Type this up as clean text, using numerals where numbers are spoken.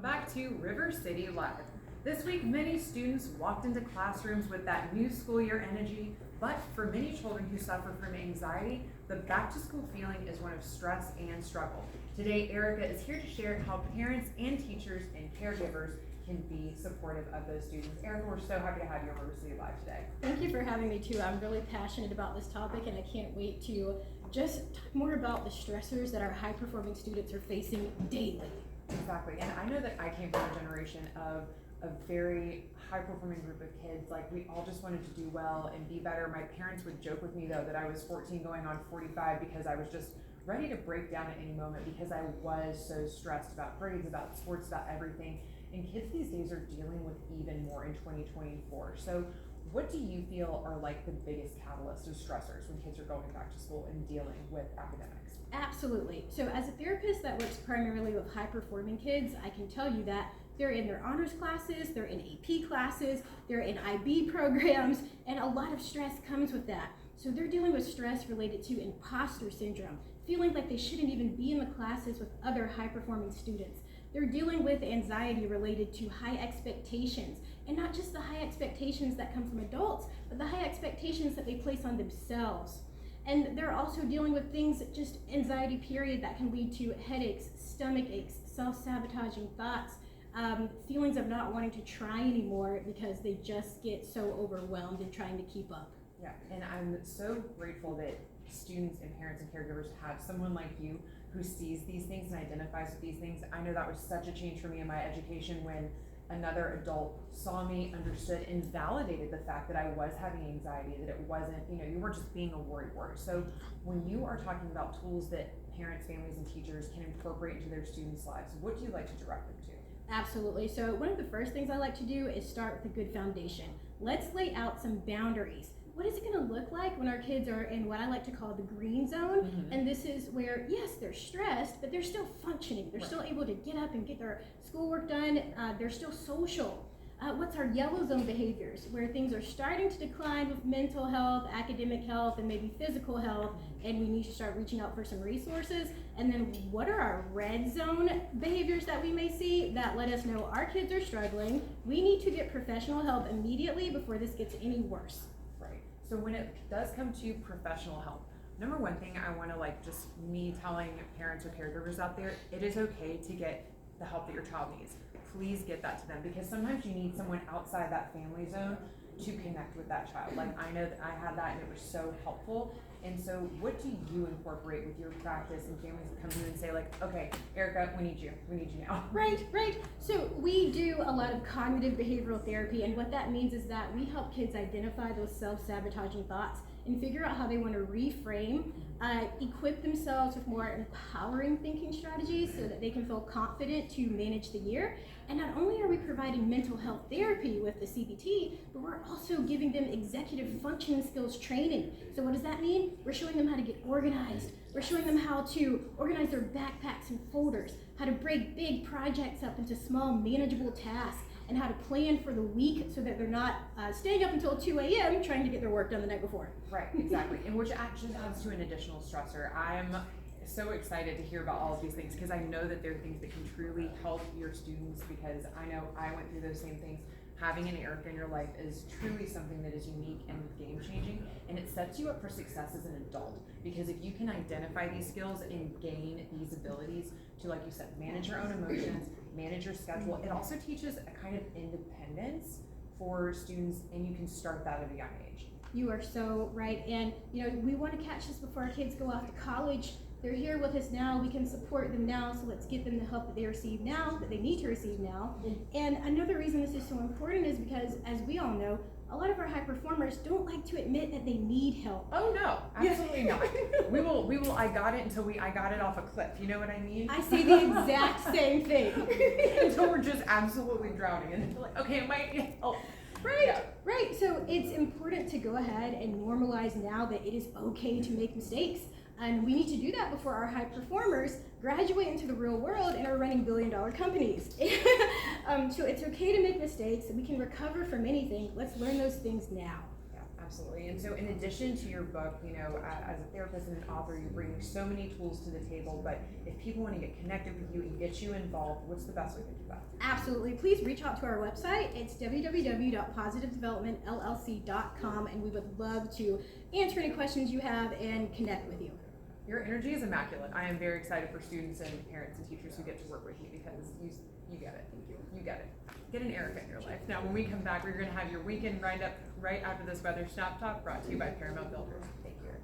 Welcome back to River City Live. This week, many students walked into classrooms with that new school year energy, but for many children who suffer from anxiety, the back to school feeling is one of stress and struggle. Today, Erica is here to share how parents and teachers and caregivers can be supportive of those students. Erica, we're so happy to have you on River City Live today. Thank you for having me too. I'm really passionate about this topic and I can't wait to just talk more about the stressors that our high performing students are facing daily. Exactly, and I know that I came from a generation of a very high-performing group of kids. Like, we all just wanted to do well and be better. My parents would joke with me, though, that I was 14 going on 45 because I was just ready to break down at any moment because I was so stressed about grades, about sports, about everything. And kids these days are dealing with even more in 2024. So what do you feel are like the biggest catalysts or stressors when kids are going back to school and dealing with academics? Absolutely. So as a therapist that works primarily with high performing kids, I can tell you that they're in their honors classes, they're in AP classes, they're in IB programs, and a lot of stress comes with that. So they're dealing with stress related to imposter syndrome, feeling like they shouldn't even be in the classes with other high performing students. They're dealing with anxiety related to high expectations, and not just the high expectations that come from adults, but the high expectations that they place on themselves. And they're also dealing with things, just anxiety period, that can lead to headaches, stomach aches, self-sabotaging thoughts, feelings of not wanting to try anymore because they just get so overwhelmed in trying to keep up. Yeah, and I'm so grateful that students and parents and caregivers have someone like you who sees these things and identifies with these things. I know that was such a change for me in my education when another adult saw me, understood, and validated the fact that I was having anxiety, that it wasn't, you weren't just being a worrywart. So when you are talking about tools that parents, families, and teachers can incorporate into their students' lives, what do you like to direct them to? Absolutely. So one of the first things I like to do is start with a good foundation. Let's lay out some boundaries. What is it going to look like when our kids are in what I like to call the green zone? Mm-hmm. And this is where, yes, they're stressed, but they're still functioning. They're still able to get up and get their schoolwork done. They're still social. What's our yellow zone behaviors? Where things are starting to decline with mental health, academic health, and maybe physical health, and we need to start reaching out for some resources. And then what are our red zone behaviors that we may see that let us know our kids are struggling? We need to get professional help immediately before this gets any worse. So when it does come to professional help, number one thing I want to just me telling parents or caregivers out there, it is okay to get the help that your child needs. Please get that to them because sometimes you need someone outside that family zone to connect with that child. Like, I know that I had that and it was so helpful. And so what do you incorporate with your practice and families that come to you and say, like, okay, Erica, we need you now? Right. So we do a lot of cognitive behavioral therapy, and what that means is that we help kids identify those self-sabotaging thoughts and figure out how they want to reframe, equip themselves with more empowering thinking strategies so that they can feel confident to manage the year. And not only are we providing mental health therapy with the CBT, but we're also giving them executive functioning skills training. So what does that mean? We're showing them how to get organized. We're showing them how to organize their backpacks and folders, how to break big projects up into small manageable tasks, and how to plan for the week so that they're not staying up until 2 a.m. trying to get their work done the night before. Right, exactly. And which actually adds to an additional stressor. I'm so excited to hear about all of these things because I know that there are things that can truly help your students because I know I went through those same things. Having an Erica in your life is truly something that is unique and game-changing, and it sets you up for success as an adult because if you can identify these skills and gain these abilities to, like you said, manage your own emotions, manage your schedule, it also teaches a kind of independence for students, and you can start that at a young age. You are so right, and we want to catch this before our kids go off to college. They're here with us now. We can support them now, so let's give them the help that they receive now, that they need to receive now. And another reason this is so important is because, as we all know, a lot of our high performers don't like to admit that they need help. Oh no, absolutely not. We will I got it off a cliff. You know what I mean? I say the exact same thing. Until we're just absolutely drowning and like, okay, it might need help. Right. So it's important to go ahead and normalize now that it is okay to make mistakes. And we need to do that before our high performers graduate into the real world and are running billion-dollar companies. So it's okay to make mistakes. We can recover from anything. Let's learn those things now. Yeah, Absolutely. And so in addition to your book, you know, as a therapist and an author, you bring so many tools to the table, but if people want to get connected with you and get you involved, what's the best way to do that? Absolutely. Please reach out to our website. It's www.positivedevelopmentllc.com, and we would love to answer any questions you have and connect with you. Your energy is immaculate. I am very excited for students and parents and teachers who get to work with you because you get it. You get it. Get an Erica in your life. Now, when we come back, we're going to have your weekend roundup right after this weather snap talk brought to you by Paramount Builders. Take care.